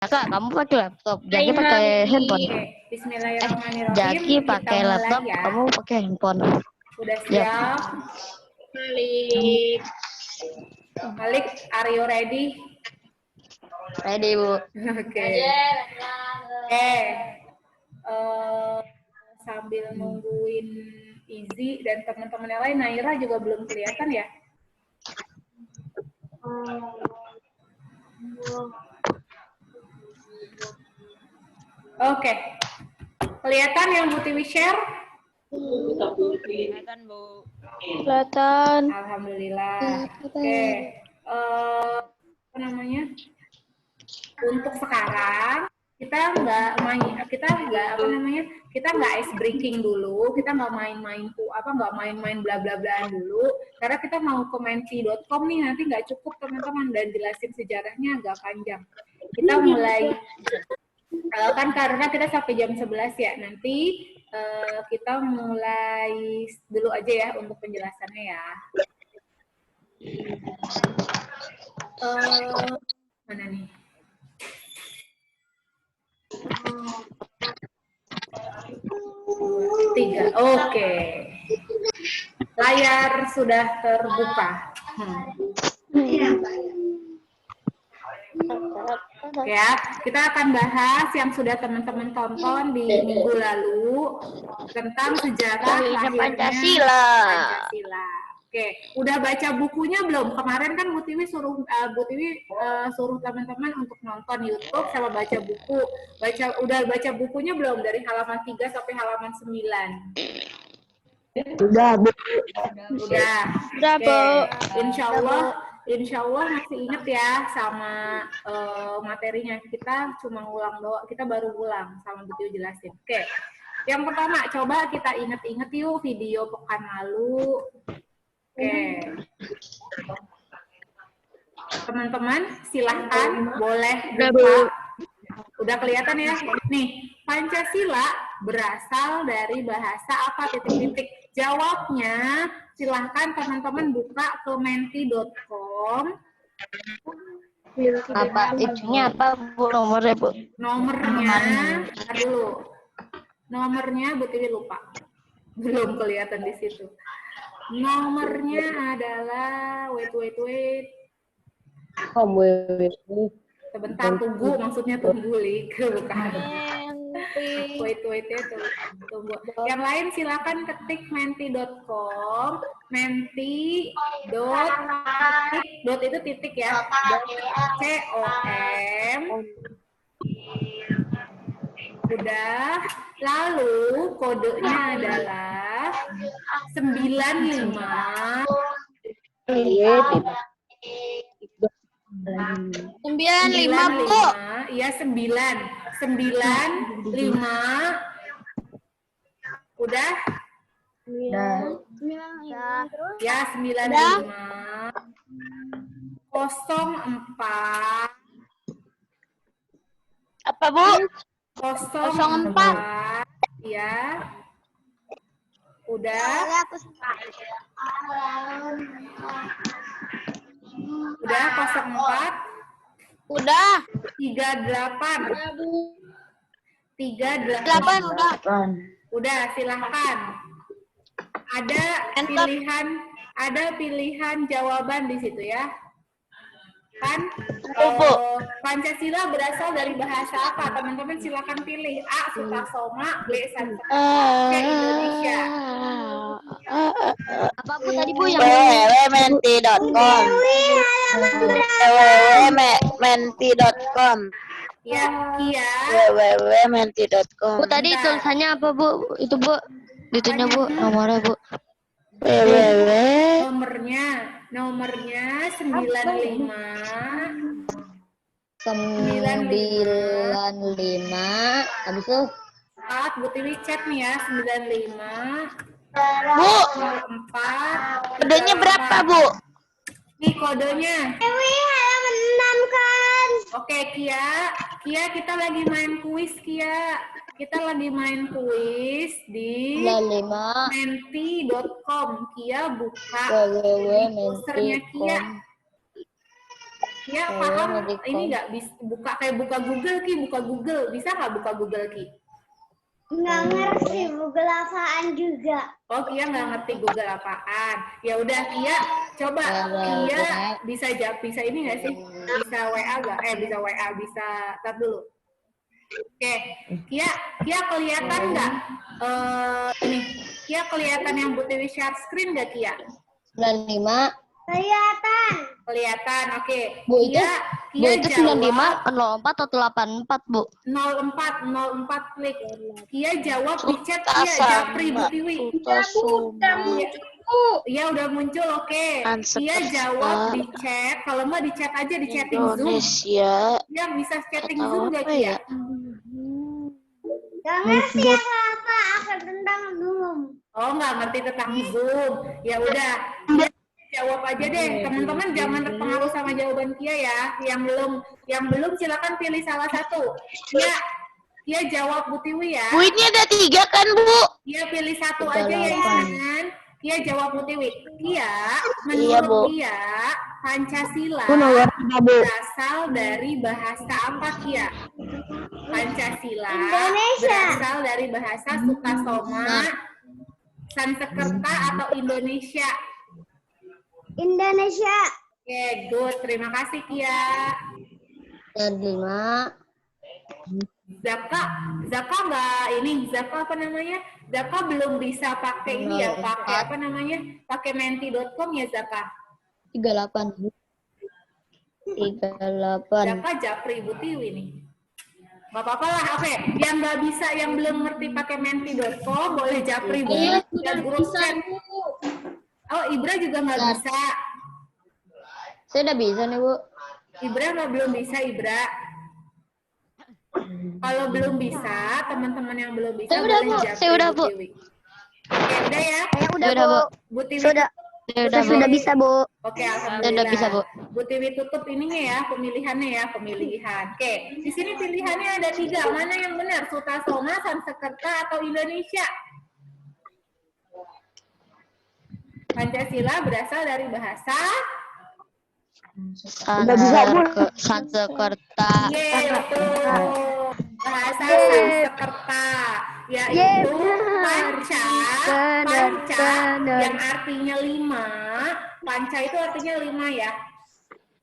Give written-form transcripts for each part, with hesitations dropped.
Kak, kamu pakai laptop, Hai Jaki pakai handphone. Bismillahirrahmanirrahim. Jaki Kita pakai mulai laptop, ya. kamu pakai handphone. Udah Ya. siap? Malik, are you ready? Ready, Bu. Oke. Sambil nungguin Izzy dan teman-teman yang lain, Naira juga belum kelihatan ya? Oke. Kelihatan yang Bu Tiwi share? Kelihatan, Bu. Kelihatan. Alhamdulillah. Oke. Apa namanya? Untuk sekarang kita nggak ice breaking dulu, kita nggak main-main bla bla blaan dulu, karena kita mau ke menti.com nih, nanti nggak cukup teman-teman dan jelasin sejarahnya agak panjang. Kita mulai kan karena kita sampai jam 11 ya, nanti kita mulai dulu aja ya untuk penjelasannya ya. Mana nih? Tiga. Oke. Layar sudah terbuka. Ya, kita akan bahas yang sudah teman-teman tonton di minggu lalu tentang sejarah lahirnya Pancasila. Oke, udah baca bukunya belum? Kemarin kan Bu Tiwi suruh teman-teman untuk nonton YouTube sama baca buku. Udah baca bukunya belum dari halaman 3 sampai halaman 9? Udah, Bu. Udah, Bu. Insya Allah masih inget ya sama materinya. Kita cuma ngulang doang, kita baru ulang sama Bu Tiwi jelasin. Oke, yang pertama coba kita inget-inget yuk video pekan lalu. Oke, teman-teman silahkan boleh buka. Udah kelihatan ya? Nih, Pancasila berasal dari bahasa apa? Titik-titik. Jawabnya silahkan teman-teman buka ke menti.com. Apa itunya apa, Bu? Nomornya, Bu? Nomornya, dulu. Nomornya Bu Tiwi lupa. Belum kelihatan di situ. Nomornya adalah wait. Sebentar, tunggu, maksudnya tunggu, Lik. Bukan. Wait ya, tunggu. Yang lain silakan ketik menti.com, dot itu titik ya, .com. Udah, lalu kodenya adalah 95. 95, Bu. Iya, 95. Udah? Ya, 95. 04. Apa, Bu? 04. Ya. Udah? Udah 04? Udah. 38. 8 udah. Udah, silahkan. Ada pilihan jawaban di situ ya. Kan? Pancasila berasal dari bahasa apa? Teman-teman silakan pilih. A. Sutasoma, B. Sanskerta, C. Indonesia. Apa, Bu, tadi, Bu, yang www.menti.com. www.menti.com. Ya, Kia. www.menti.com. Bu, tadi tulisannya apa, Bu? Itu, Bu. Itunya, Bu, nomornya, Bu. www. Nomornya 95. 95. Habis itu Saat Bu Tiwi chat nih ya, 95. Bu, 04. kodenya berapa, Bu? Nih kodenya. Halaman 6 kan. Oke, Kia, kita lagi main kuis, Kia. Kita lagi main kuis di 95. menti.com. Kia buka www.menti.com. posternya Kia. Kia paham ini nggak bisa buka kayak buka Google Ki, buka Google bisa nggak buka Google Ki? Nggak ngerti Google apaan juga. Oh, Kia nggak ngerti Google apaan. Ya udah Kia, coba Kia bisa ini nggak sih? Bisa WA nggak? Bisa WA, bisa tar dulu. Oke, Kia kelihatan nggak? Ini Kia kelihatan yang Bu Tiwi share screen nggak Kia? 95. Kelihatan, oke. Bu, itu Kia itu jawab 95, 04 atau 84, Bu? 04 klik. Kia jawab di chat Kia Japri Bu Tiwi. Iya udah muncul, oke. Kia jawab di chat. Kalau mau di chat aja di chatting Zoom. Indonesia. Iya bisa chatting Atau Zoom nggak apa Kia? ya? Nggak ngerti apa-apa aku tentang Zoom. Oh nggak ngerti tentang Zoom. Ya udah. Kia jawab aja deh. Teman-teman jangan terpengaruh sama jawaban Kia ya. Yang belum silakan pilih salah satu. Kia jawab Bu Tiwi ya. Bu, ini ada 3 kan, Bu? Kia pilih satu aja ya Isnan. Kia jawab Bu Tiwi. Kia, menurut Kia, Pancasila berasal dari bahasa apa Kia? Pancasila berasal dari bahasa Sutasoma, Sanskerta atau Indonesia? Indonesia. Oke, good. Terima kasih Kia. 95. Zaka nggak ini, Zaka apa namanya? Zaka belum bisa pakai ini ya, pakai apa namanya? Pakai menti.com ya Zaka? 38. 38. Zaka Japri Bu Tiwi nih. Nggak apa-apa lah, oke. Yang nggak bisa, yang belum ngerti pakai menti.com, boleh Japri Bu Tiwi dan grup chat. Oh, Ibra juga nggak bisa. Saya udah bisa nih, Bu. Ibra belum bisa, Ibra. Kalau belum bisa, teman-teman yang belum bisa Saya udah, boleh Bu. Japri Saya udah, Bu. Tiwi. Oke, udah ya? Udah, Bu. Bu Tiwi Sudah. tutup. Sudah bisa, Bu. Oke, Saya alhamdulillah. udah bisa, Bu. Bu Tiwi tutup ininya ya, pemilihannya ya, pemilihan. Oke, di sini pilihannya ada 3. Mana yang benar? Sutasoma, Sanskerta, atau Indonesia? Pancasila berasal dari bahasa Sanskerta. betul. Bahasa Sanskerta, yaitu panca yang artinya 5. Panca itu artinya 5 ya.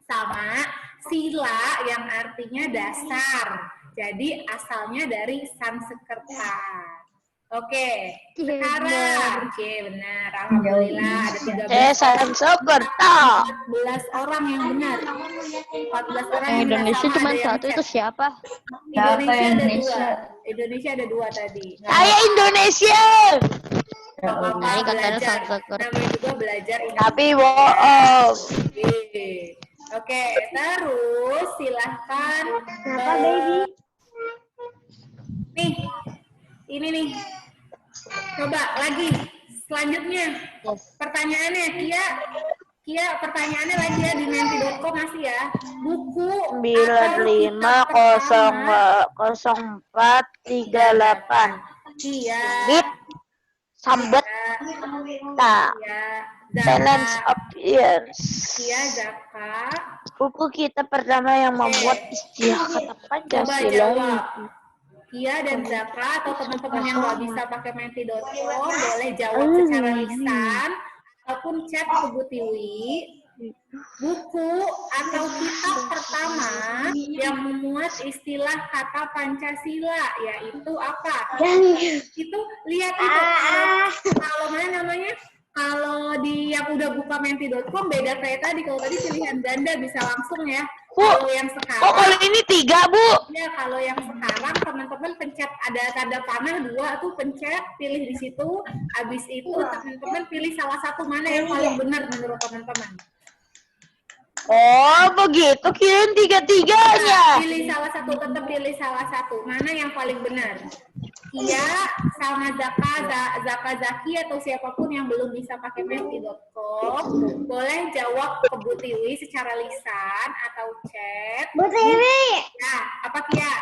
Sama sila yang artinya dasar. Jadi asalnya dari Sanskerta. Oke, sekarang benar. Alhamdulillah ada 13 Sanskerta. 14 orang yang benar. 14 orang yang Indonesia benar. cuma Ada yang satu, chat. itu siapa? Indonesia ada 2 tadi. Nggak Saya Indonesia. apa-apa, Ini katanya belajar. Sanskerta. Namanya juga belajar Tapi bohong. Oke, terus silahkan. Kenapa, baby? Nih, ini nih. Coba lagi. Selanjutnya, pertanyaannya, Kia, pertanyaannya lagi ya di menti.com masih ya. Buku atau kitab pertama 950438. Kia. Bit sambet tak. Balance of years. Kia, Zaka. Buku kita pertama yang membuat istilah kata Coba Pancasila. jawab. Kia dan Zaka atau teman-teman yang nggak bisa pakai menti.com boleh jawab secara lisan ataupun chat ke Bu Tiwi. Buku atau kitab pertama yang memuat istilah kata Pancasila yaitu apa? Itu lihat itu. Kalau mana namanya? Kalau di yang udah buka menti.com beda kayak tadi. Kalau tadi pilihan ganda bisa langsung ya. Bu, Kalau yang oh sekarang kalau ini 3, Bu. ya, kalau yang sekarang teman-teman pencet ada tanda panah 2 tuh pencet pilih di situ. Habis itu teman-teman pilih salah satu mana yang paling benar menurut teman-teman. Oh, begitu kirain 3-3-nya. Pilih salah satu, tetap pilih salah satu. Mana yang paling benar? Kia sama Zaka Zaki atau siapapun yang belum bisa pakai menti.com boleh jawab ke Bu Tiwi secara lisan atau chat. Bu Tiwi. Nah, apa Kia?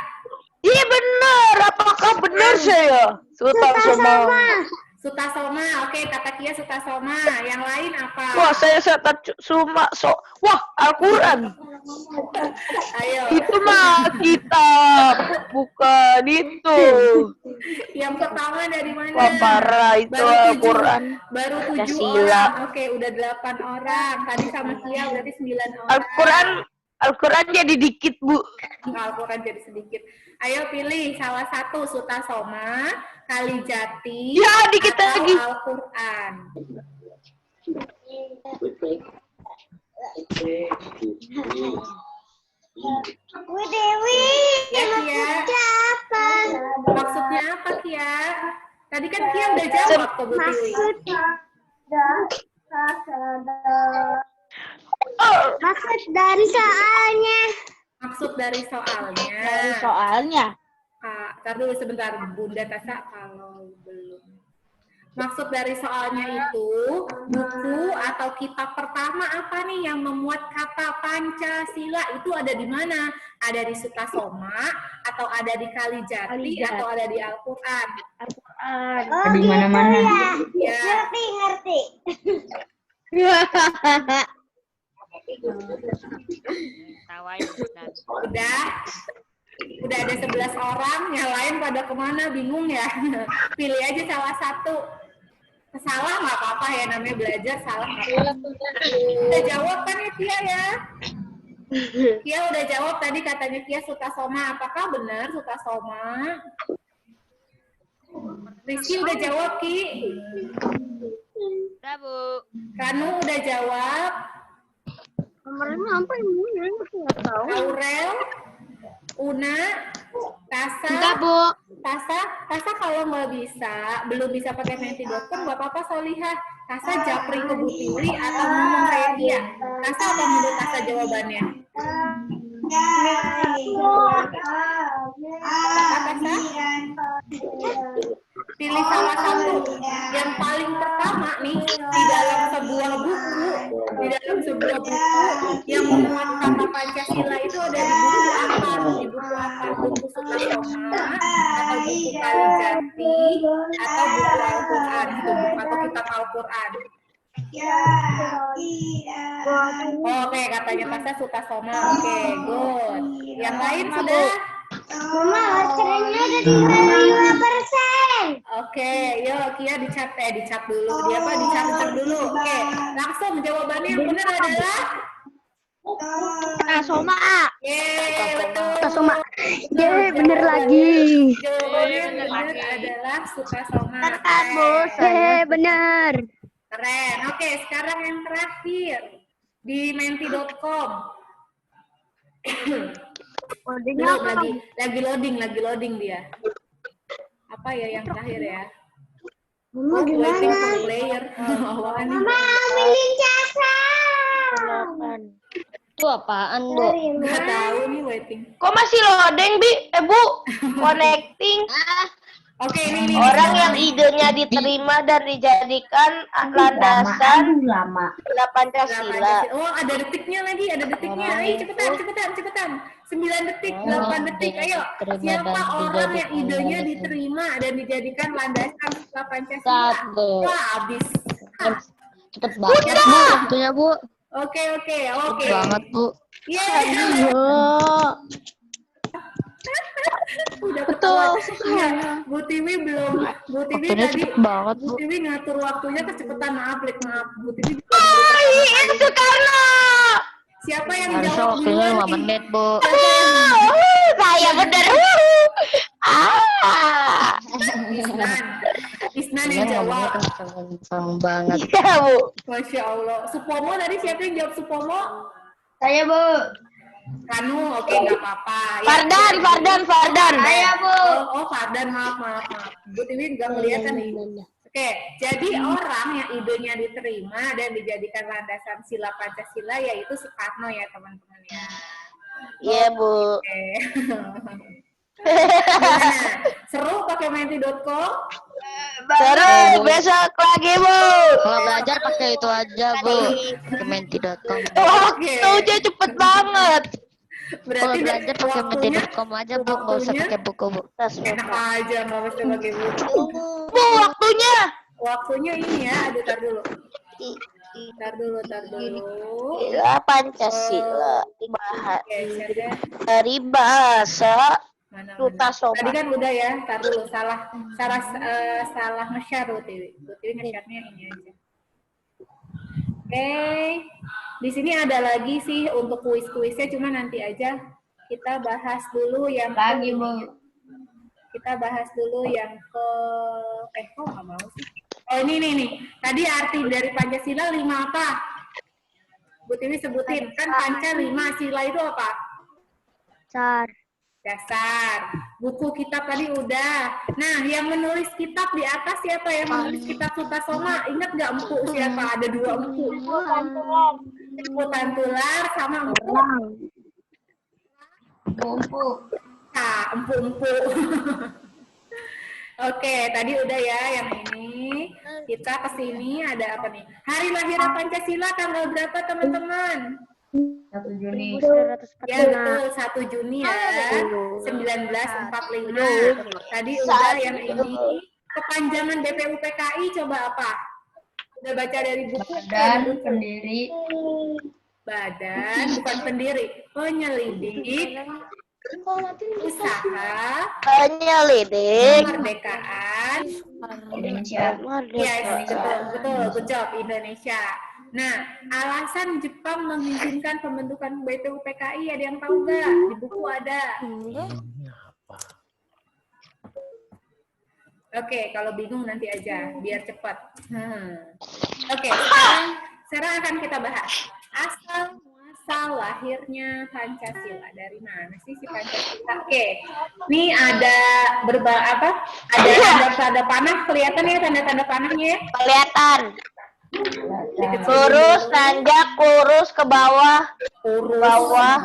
Iya benar. Apakah benar saya? Sultan semua. Sutasoma, oke, kata Kia Sutasoma. Yang lain apa? Wah, saya cuma wah, Al-Quran. Ayo. Itu mah kitab, bukan itu. Yang pertama dari mana? Wah, parah itu Baru 7. Al-Quran. Baru 7 Pancasila. orang. Oke, udah 8 orang. Tadi sama Kia berarti 9 orang. Al-Quran jadi dikit, Bu. Al-Quran jadi sedikit. Ayo pilih salah satu, Sutasoma, Kalijati, Ya, dikit atau lagi. Al-Quran. Bu Dewi. Ya, Kia. Siapa? Maksudnya apa, Kia? Tadi kan Kia udah jawab ke Bu Tiwi. Maksud dari soalnya. Maksud dari soalnya. Soalnya. Ntar dulu sebentar, Bunda Tasa kalau belum. Maksud dari soalnya itu, buku atau kitab pertama apa nih yang memuat kata Pancasila itu ada di mana? Ada di Sutasoma, atau ada di Kalijati, atau ada di Al-Quran? Oh, Di mana-mana. gitu Ya. ya. Ngerti. Udah ada 11 orang, yang lain pada kemana bingung ya? Pilih aja salah satu. Salah nggak apa-apa ya, namanya belajar, salah nggak apa-apa. Udah jawab kan ya Kia ya? Kia udah jawab tadi, katanya Kia Sutasoma. Apakah benar Sutasoma? Rizky udah jawab, Ki. Udah, Bu. Kanu udah jawab. Nomornya apa ini? Nggak tahu. Aurel, Una, Tasa. Enggak, Bu. Tasa kalau nggak bisa, belum bisa pakai menti.com, nggak apa-apa Solihah. Tasa japri ke Bu Tiwi atau ngomong kayak dia. Tasa apa menurut Tasa jawabannya? Pilih salah satu. Yang paling pertama nih, di dalam sebuah buku, yang memuat kata Pancasila itu ada di buku apa? Di buku apa? Buku Sutasoma, atau buku Kalijati, atau buku Al-Quran, atau kitab Al-Quran. Oke, katanya Tasa Sutasoma. Oke, good. Yang lain sudah? Mama, loterainya udah 35%. Oke, yuk Kia dicat dulu. Dia apa? Dicat dulu. Oke, langsung jawabannya yang benar adalah Sutasoma. yeay, betul. Sutasoma. Yeay, bener lagi. Jawabannya yang benar adalah Sutasoma. Yeay, bener. Keren. Oke, sekarang yang terakhir di menti.com. Belum, lagi loading dia. Apa ya yang terakhir ya? Mama Waiting gimana? for player. Apaan nih? Mama ambilin casa. Itu apaan, Bu? Nggak tahu nih waiting. Kok masih loading, Bi? Bu, connecting. Oke, ini Orang yang idenya diterima dan dijadikan landasan Lama. Pancasila. Oh, ada detiknya lagi, ada detiknya. Ayo cepetan. 9 detik, 8 detik. Ayo, siapa orang yang idenya diterima dan dijadikan landasan setelah Pancasila? Satu. Wah, habis. Cepet banget, Bu. Waktunya, Bu. Oke. Cepet banget, Bu. Yeay. Udah ketahuan. Bu Tiwi belum. Bu Tiwi Waktunya tadi. cepet banget, Bu Bu. Tiwi ngatur waktunya kecepatan. Maaf. Bu Tiwi. Itu Soekarno. Siapa yang Harusnya jawab waktunya duluan 5 nih? menit, Bu. Saya bener. Isnan Ini yang jawab. ngomongnya kenceng banget. Iya, Bu. Masya Allah. Supomo tadi siapa yang jawab Supomo? Saya, Bu. Kanu, oke nggak apa-apa. Ya, Fardan. Saya, Bu. Oh, Fardan, maaf. Bu Tiwi nggak kelihatan nih. Oke, jadi orang yang idenya diterima dan dijadikan landasan sila Pancasila yaitu Soekarno ya teman-teman ya. Iya, Bu. Oke. Gimana? Seru pakai menti.com? Terus besok lagi, Bu. Kalau belajar pakai itu aja, Bu. Kementi.com. Waktunya cepet banget. Kalau Berarti belajar pakai waktunya menti.com aja, Bu. Nggak usah pakai buku, Bu. enak aja, nggak mesti pakai buku. Bu, waktunya. Waktunya ini ya, aduh tar dulu. Tar dulu. Sila Pancasila dibahas Oke, chatnya dari bahasa mana? Duta Tadi Sobat. kan udah ya, tar dulu. Salah nge-share Bu Tiwi. Bu Tiwi nge-share-nya ini aja. Oke, di sini ada lagi sih untuk kuis-kuisnya, cuma nanti aja kita bahas dulu yang Lagi, Bu. Kita bahas dulu yang ke kok nggak mau sih? Oh ini nih. Tadi arti dari Pancasila 5 apa? Bu Tiwi sebutin. Kan Panca 5, Sila itu apa? Sar. Dasar. Buku kitab tadi udah. Nah, yang menulis kitab di atas siapa yang menulis kitab Sutasoma? Ingat nggak Empu siapa? Ada 2 Empu. Empu Tantular sama Empu. Bumbu. Nah, Empu-empu. Oke, tadi udah ya yang ini. Kita kesini ada apa nih? Hari lahir Pancasila tanggal berapa teman-teman? 1 Juni. Ya betul, 1 Juni ya, 1945. Tadi udah yang ini. Kepanjangan BPUPKI coba apa? Udah baca dari buku? Dan pendiri. Badan, bukan pendiri. Penyelidik usaha Penyelidik kemerdekaan Indonesia. Yes, betul, good job, Indonesia. Nah, alasan Jepang mengizinkan pembentukan BPUPKI ada yang tahu nggak? Di buku ada. Oke, kalau bingung nanti aja, biar cepat. Oke, sekarang akan kita bahas asal muasal lahirnya Pancasila. Dari mana sih si Pancasila? Oke, ini ada Ada tanda panah, kelihatan ya tanda-tanda panahnya ya? kelihatan. Lurus, nanjak, lurus ke bawah, Urus. bawah,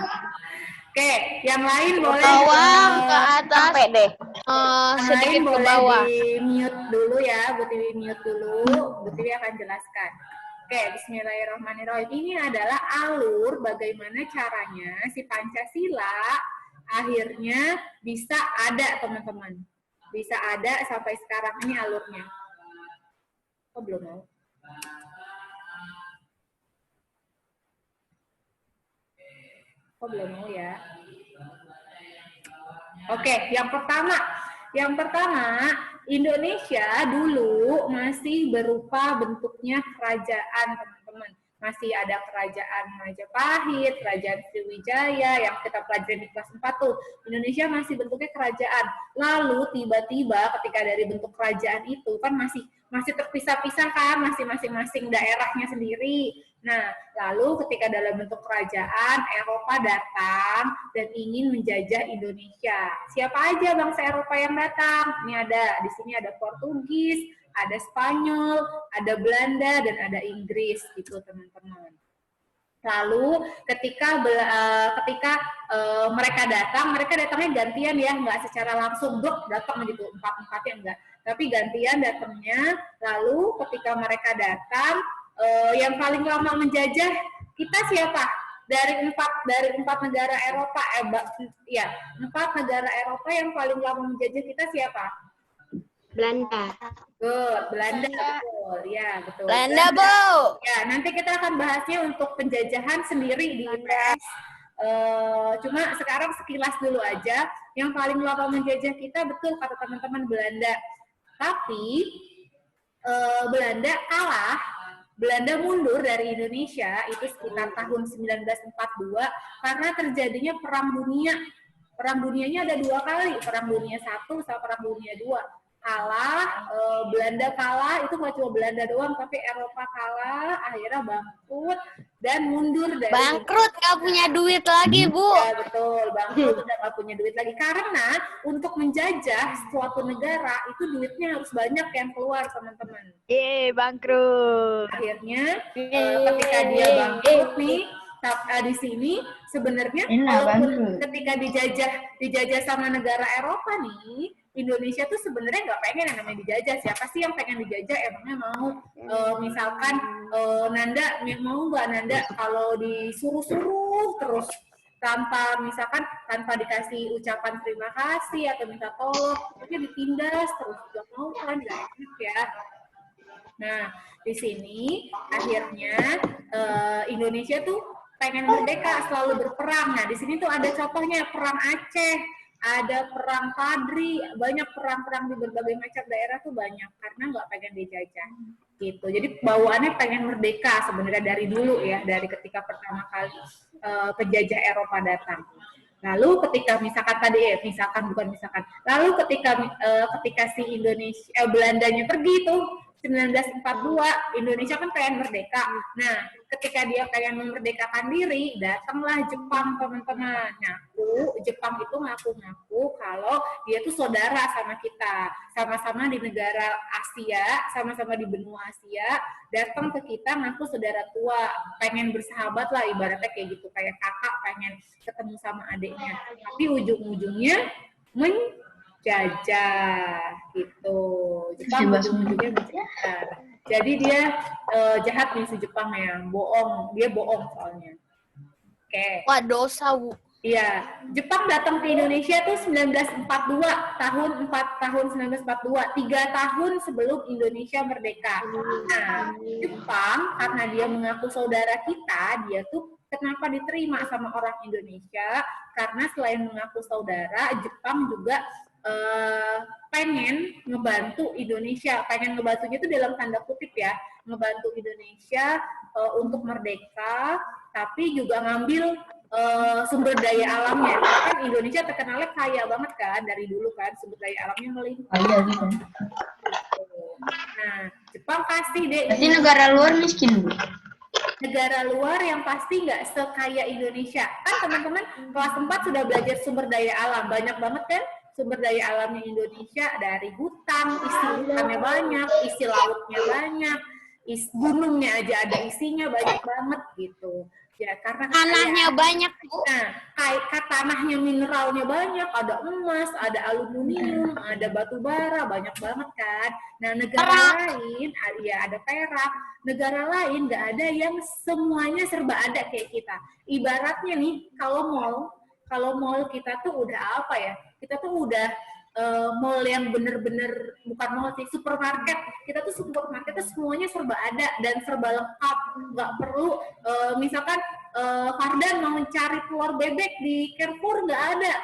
Oke, yang lain boleh bawah ke atas, sampai deh. yang lain boleh di mute dulu ya, Bu Tiwi mute dulu. Bu Tiwi akan jelaskan. Oke, Bismillahirrahmanirrahim. Ini adalah alur bagaimana caranya si Pancasila akhirnya bisa ada, teman-teman. Bisa ada sampai sekarang ini alurnya. Oh, belum mau. Oh, belum mau ya. Oke, yang pertama Indonesia dulu masih berupa bentuknya kerajaan, teman-teman. Masih ada kerajaan Majapahit, kerajaan Sriwijaya yang kita pelajari di kelas 4 tuh. Indonesia masih bentuknya kerajaan. Lalu tiba-tiba ketika dari bentuk kerajaan itu kan masih terpisah-pisah kan, masih masing-masing daerahnya sendiri. Nah, lalu ketika dalam bentuk kerajaan, Eropa datang dan ingin menjajah Indonesia. Siapa aja bangsa Eropa yang datang? Ini ada, di sini ada Portugis, ada Spanyol, ada Belanda, dan ada Inggris, gitu teman-teman. Lalu ketika mereka datangnya gantian ya, nggak secara langsung blok datang gitu, empat-empatnya enggak. Tapi gantian datangnya, lalu ketika mereka datang, yang paling lama menjajah kita siapa? Dari empat negara Eropa, empat negara Eropa yang paling lama menjajah kita siapa? Belanda. Good, Belanda betul, ya betul. Belanda, Bu. Ya, nanti kita akan bahasnya untuk penjajahan sendiri di IPS. Cuma sekarang sekilas dulu aja. Yang paling lama menjajah kita betul kata teman-teman Belanda. Tapi Belanda kalah. Belanda mundur dari Indonesia itu sekitar tahun 1942 karena terjadinya perang dunia. Perang dunianya ada 2 kali, perang dunia 1 sama perang dunia 2. Belanda kalah, itu nggak cuma Belanda doang, tapi Eropa kalah, akhirnya bangkrut dan mundur dari Bangkrut, nggak punya duit lagi, Bu. Ya betul, bangkrut udah nggak punya duit lagi karena untuk menjajah suatu negara itu duitnya harus banyak yang keluar, teman-teman. Bangkrut. Akhirnya ketika dia bangkrut nih, di sini sebenarnya walaupun ketika dijajah sama negara Eropa nih, Indonesia tuh sebenarnya nggak pengen yang namanya dijajah. Siapa sih yang pengen dijajah? Emangnya mau misalkan Nanda mau nggak Nanda kalau disuruh-suruh terus tanpa dikasih ucapan terima kasih atau minta tolong, tapi ditindas terus, nggak mau kan, nggak enak ya. Nah, di sini akhirnya Indonesia tuh pengen merdeka, selalu berperang. Nah, di sini tuh ada contohnya perang Aceh, ada perang Padri, banyak perang-perang di berbagai macam daerah tuh banyak karena nggak pengen dijajah gitu. Jadi bawaannya pengen merdeka sebenarnya dari dulu ya, dari ketika pertama kali penjajah Eropa datang. Lalu ketika misalkan tadi lalu ketika si Indonesia Belandanya pergi tuh 1942, Indonesia kan pengen merdeka. Nah, ketika dia pengen memerdekakan diri, datanglah Jepang, teman-teman. Jepang itu ngaku-ngaku kalau dia tuh saudara sama kita, sama-sama di negara Asia, sama-sama di benua Asia, datang ke kita ngaku saudara tua, pengen bersahabat lah, ibaratnya kayak gitu, kayak kakak pengen ketemu sama adiknya. Tapi ujung-ujungnya menjajah gitu. Jepang ujung-ujungnya menjajah. Jadi dia jahat nih si Jepang ya, dia bohong soalnya. Oke. Wah, dosa, Bu. Iya, Jepang datang ke Indonesia tuh 1942, tahun 1942, 3 tahun sebelum Indonesia merdeka. Nah, Jepang karena dia mengaku saudara kita, dia tuh kenapa diterima sama orang Indonesia? Karena selain mengaku saudara, Jepang juga pengen ngebantu Indonesia, pengen ngebantunya itu dalam tanda kutip ya, ngebantu Indonesia untuk merdeka, tapi juga ngambil sumber daya alamnya. Kan Indonesia terkenalnya kaya banget kan dari dulu kan, sumber daya alamnya melimpah. Iya gitu. Nah, Jepang kasih deh. Berarti negara luar miskin, Bu. Negara luar yang pasti nggak sekaya Indonesia. Kan teman-teman kelas 4 sudah belajar sumber daya alam, banyak banget kan sumber daya alamnya Indonesia, dari hutan, isi hutannya banyak, isi lautnya banyak, gunungnya aja ada isinya banyak banget gitu. Ya, karena Tanahnya banyak, Bu. Nah, kayak tanahnya mineralnya banyak, ada emas, ada aluminium, ada batu bara, banyak banget kan. Nah, negara lain, ya ada perak. Negara lain nggak ada yang semuanya serba ada kayak kita. Ibaratnya nih, kalau mall kita tuh udah apa ya? Kita tuh udah mall yang bener-bener bukan mall sih, supermarket. Kita tuh supermarket tuh semuanya serba ada dan serba lengkap. Nggak perlu misalkan Fardan mau cari telur bebek di Carrefour nggak ada.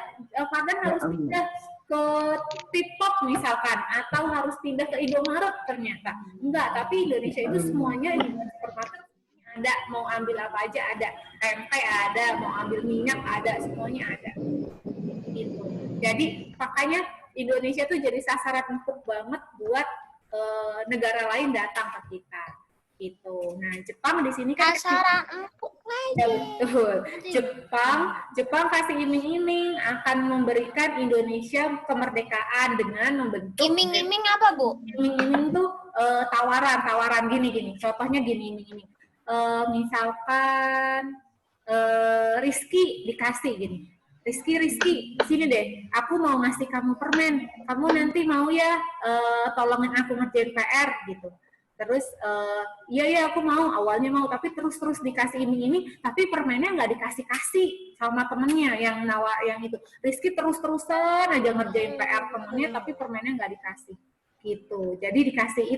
Fardan harus pindah ke Tipop misalkan, atau harus pindah ke Indomaret ternyata. Enggak, tapi Indonesia itu semuanya di supermarket ada, mau ambil apa aja ada. Tempe ada, mau ambil minyak ada, semuanya ada. Gitu. Jadi makanya Indonesia tuh jadi sasaran empuk banget buat negara lain datang ke kita. Gitu. Nah, Jepang di sini kan Sasaran empuk ya, lagi. betul. Jepang kasih iming-iming akan memberikan Indonesia kemerdekaan dengan membentuk. Iming-iming apa, Bu? Iming-iming tuh tawaran gini. Contohnya gini iming-iming. Misalkan Rizky dikasih gini. Rizky, sini deh, aku mau ngasih kamu permen, kamu nanti mau ya tolongin aku ngerjain PR gitu. Terus iya aku mau, awalnya mau, tapi terus dikasih iming-iming, tapi permennya nggak dikasih sama temennya yang itu. Rizky terus-terusan aja ngerjain PR temennya, tapi permennya nggak dikasih gitu. Jadi dikasih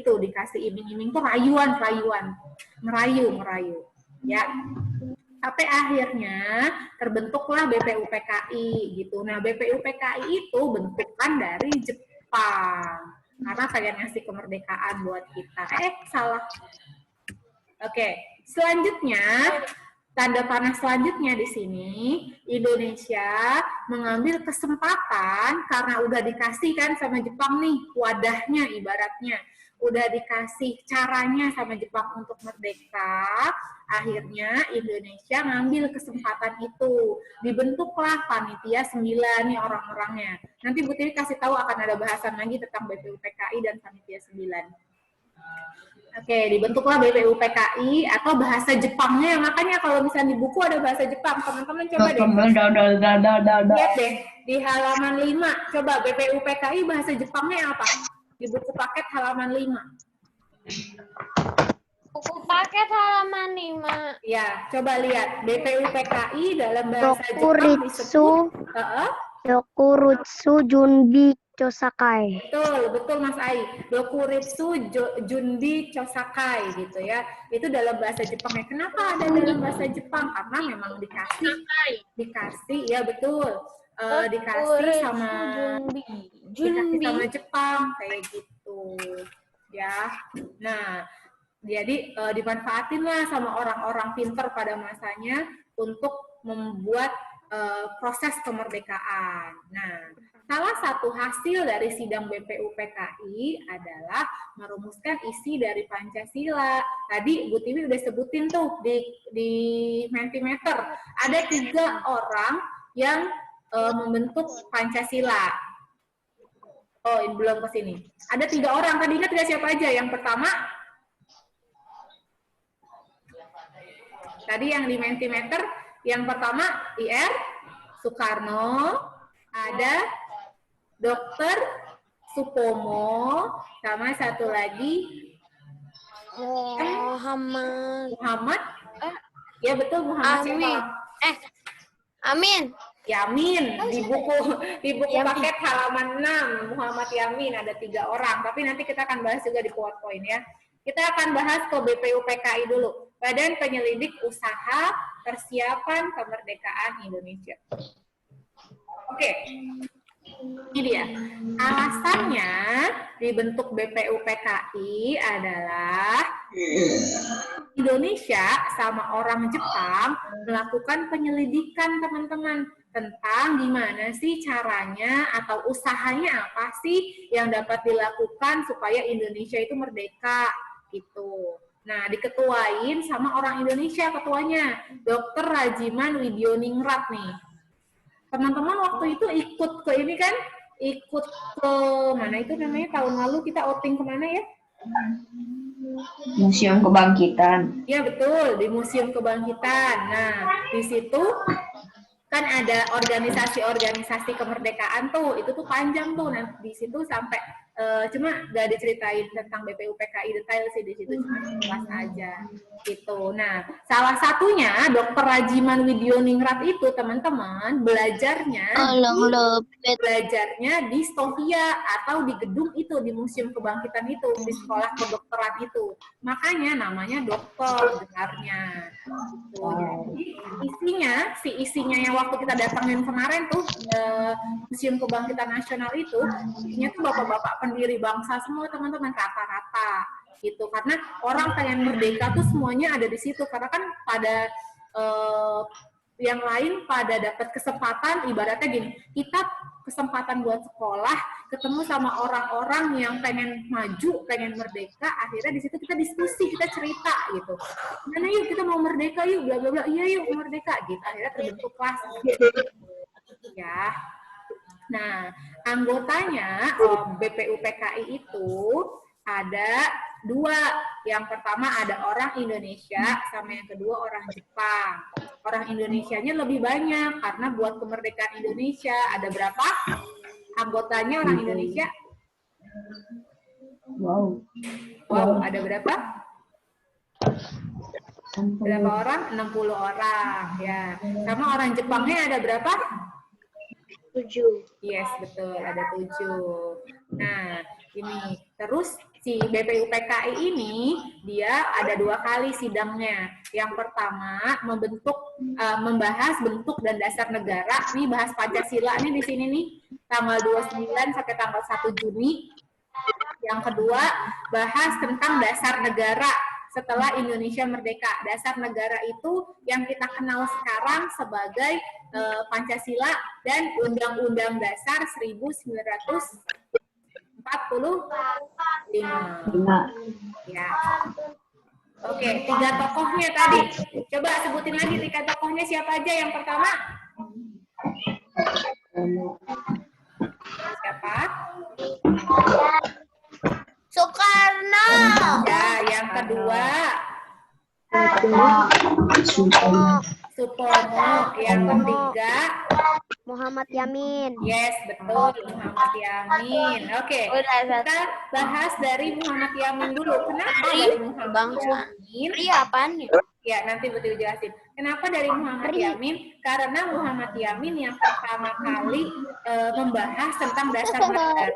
iming-iming tuh rayuan, merayu ya. Sampai akhirnya terbentuklah BPUPKI gitu. Nah, BPUPKI itu bentukan dari Jepang karena pengen ngasih kemerdekaan buat kita. Salah. Oke, selanjutnya tanda panah selanjutnya di sini Indonesia mengambil kesempatan karena udah dikasih kan sama Jepang nih wadahnya, ibaratnya udah dikasih caranya sama Jepang untuk merdeka. Akhirnya Indonesia ngambil kesempatan itu, dibentuklah panitia 9 nih orang-orangnya. Nanti Bu Tiwi kasih tahu akan ada bahasan lagi tentang BPUPKI dan panitia 9. Oke, dibentuklah BPUPKI atau bahasa Jepangnya. Makanya kalau misalnya di buku ada bahasa Jepang, teman-teman coba deh. Lihat deh, di halaman 5. Coba BPUPKI bahasa Jepangnya apa? Di buku paket halaman 5. Buku paket halaman 5. Ya, coba lihat. BPUPKI dalam bahasa Jepang disebut Yokurutsu Junbi Chosakai. Betul, betul Mas Ai. Dokuritsu Junbi Chosakai gitu ya. Itu dalam bahasa Jepangnya. Kenapa ada dalam bahasa Jepang? Karena memang dikasih ya betul. Dikasih sama Jepang kayak gitu. Ya. Nah, jadi dimanfaatin lah sama orang-orang pinter pada masanya untuk membuat proses kemerdekaan. Nah, salah satu hasil dari sidang BPUPKI adalah merumuskan isi dari Pancasila. Tadi Bu Tiwi udah sebutin tuh di Mentimeter. Ada 3 orang yang membentuk Pancasila. Oh, ini belum ke sini. Ada 3 orang. Tadi ingat nggak siapa aja? Yang pertama, tadi yang di Mentimeter, yang pertama IR Soekarno, ada Dr. Supomo, sama satu lagi Muhammad. Ya betul, Muhammad siapa? Amin. Yamin, di buku paket halaman 6, Muhammad Yamin ada 3 orang, tapi nanti kita akan bahas juga di PowerPoint ya. Kita akan bahas ke BPUPKI dulu, Badan Penyelidik Usaha Persiapan Kemerdekaan Indonesia. Oke, ini dia. Alasannya dibentuk BPUPKI adalah Indonesia sama orang Jepang melakukan penyelidikan teman-teman tentang gimana sih caranya atau usahanya apa sih yang dapat dilakukan supaya Indonesia itu merdeka gitu. Nah, diketuain sama orang Indonesia ketuanya, Dr. Rajiman Widioningrat nih. Teman-teman waktu itu ikut ke ini kan? Ikut ke mana itu namanya tahun lalu kita outing kemana ya? Museum Kebangkitan. Ya betul, di Museum Kebangkitan. Nah, di situ kan ada organisasi-organisasi kemerdekaan tuh, itu tuh panjang tuh. Nah, di situ sampai cuma gak diceritain tentang BPUPKI detail sih di situ, cuma sekilas aja gitu. Nah, salah satunya Dr. Rajiman Widioningrat itu teman-teman belajarnya di Stovia atau di gedung itu di Museum Kebangkitan itu, di sekolah kedokteran itu. Makanya namanya dokter gelarnya. Gitu. Jadi isinya yang waktu kita datangin kemarin tuh Museum Kebangkitan Nasional itu, isinya tuh bapak-bapak pendiri bangsa semua teman-teman rata-rata gitu, karena orang pengen merdeka tuh semuanya ada di situ, karena kan pada yang lain pada dapat kesempatan, ibaratnya gini, kita kesempatan buat sekolah, ketemu sama orang-orang yang pengen maju, pengen merdeka, akhirnya di situ kita diskusi, kita cerita gitu, mana yuk kita mau merdeka yuk, bla bla bla, iya yuk merdeka gitu, akhirnya terbentuk kelas ya. Nah, anggotanya BPUPKI itu ada 2. Yang pertama ada orang Indonesia, sama yang kedua orang Jepang. Orang Indonesianya lebih banyak, karena buat kemerdekaan Indonesia. Ada berapa anggotanya orang Indonesia? Wow, ada berapa? Berapa orang? 60 orang. Ya. Sama orang Jepangnya ada berapa? 7. Yes, betul, ada 7. Nah, ini terus si BPUPKI ini dia ada 2 kali sidangnya. Yang pertama membahas bentuk dan dasar negara. Nih bahas Pancasila nih di sini nih, tanggal 29 sampai tanggal 1 Juni. Yang kedua bahas tentang dasar negara setelah Indonesia merdeka. Dasar negara itu yang kita kenal sekarang sebagai Pancasila dan Undang-Undang Dasar 1945. Ya. Oke, 3 tokohnya tadi. Coba sebutin lagi 3 tokohnya siapa aja yang pertama? Siapa? Soekarno. Ya, yang kedua Supomo. Yang ketiga Muhammad Yamin. yes, betul, Muhammad Yamin. Oke, kita bahas dari Muhammad Yamin dulu. Kenapa dari Muhammad Yamin? Iya, apaan nih? Ya, nanti betul jelasin. Kenapa dari Muhammad Yamin? Karena Muhammad Yamin yang pertama kali membahas tentang dasar negara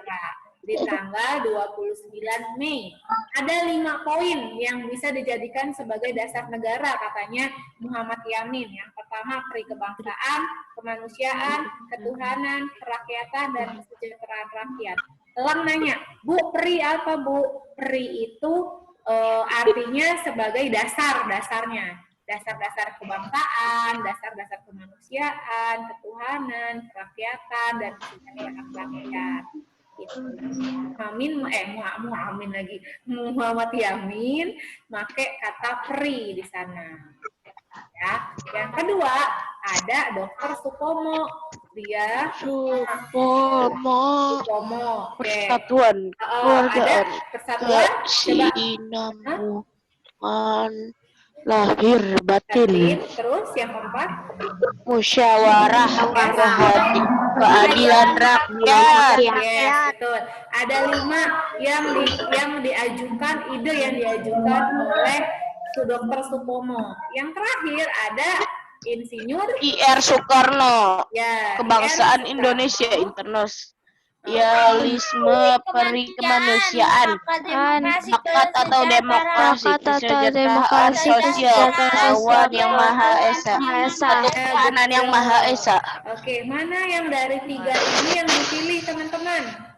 di tanggal 29 Mei. Ada 5 poin yang bisa dijadikan sebagai dasar negara, katanya Muhammad Yamin. Yang pertama, peri kebangsaan, kemanusiaan, ketuhanan, kerakyatan, dan kesejahteraan rakyat. Elang nanya, Bu, peri apa, Bu? Peri itu artinya sebagai dasarnya, dasar-dasar kebangsaan, dasar-dasar kemanusiaan, ketuhanan, kerakyatan, dan kesejahteraan rakyat. Gitu. Muhammad Yamin pakai kata peri di sana. Ya. Yang kedua ada Dr. Supomo. Dia Supomo. Persatuan Ada persatuan kesinambungan lahir batin. Terus yang keempat Musyawarah keadilan rakyat. Yes, betul. Ada 5 yang diajukan, ide yang diajukan oleh Dr. Supomo. Yang terakhir ada Insinyur IR Soekarno. ya, Kebangsaan Indonesia Internasionalisme, peri kemanusiaan, rakyat atau demokrasi, kesejahteraan sosial, Tuhan yang Maha Esa, ketuhanan yang Maha Esa. Oke, mana yang dari 3 ini yang dipilih, teman-teman?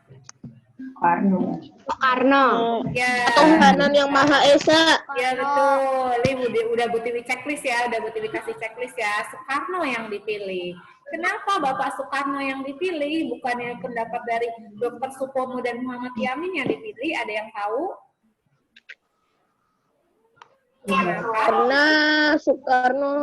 Soekarno. Ya. Ketuhanan yang Maha Esa. Ya betul. Ini udah Bu Tiwi checklist ya, udah Bu Tiwi kasih checklist ya. Soekarno yang dipilih. Kenapa Bapak Soekarno yang dipilih? Bukannya pendapat dari Dr. Supomo dan Muhammad Yamin yang dipilih? Ada yang tahu? Kenapa? Karena Soekarno.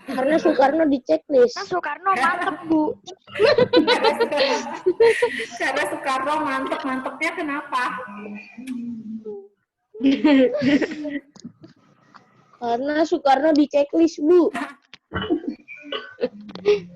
Karena Soekarno di checklist. Soekarno mantep, Bu. Karena Soekarno mantep-mantepnya kenapa? Karena Soekarno di checklist, Bu.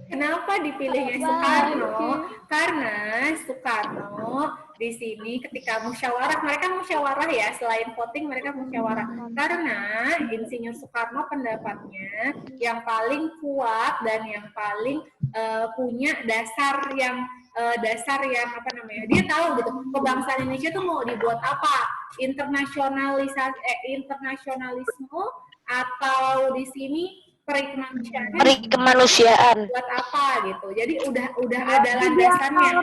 Kenapa dipilihnya Soekarno? Karena Soekarno di sini ketika musyawarah, mereka musyawarah ya, selain voting mereka musyawarah. Karena Insinyur Soekarno pendapatnya yang paling kuat dan yang paling punya dasar yang apa namanya? Dia tahu gitu, kebangsaan Indonesia tuh mau dibuat apa? Internasionalisme atau di sini peri kemanusiaan buat apa gitu. Jadi udah ada landasannya.